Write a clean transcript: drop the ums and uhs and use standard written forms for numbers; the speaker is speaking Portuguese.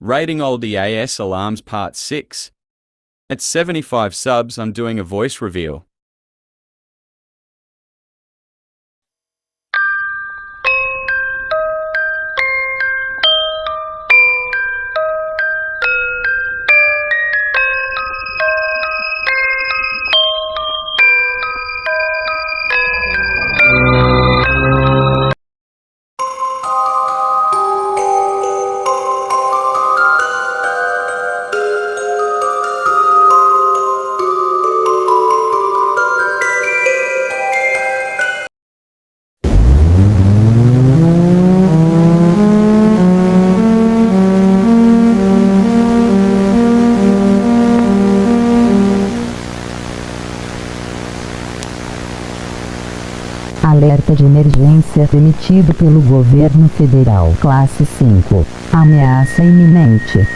Rating Oldie AS Alarms Part 6. At 75 subs, I'm doing a voice reveal. Alerta de emergência emitido pelo governo federal. Classe 5. Ameaça iminente.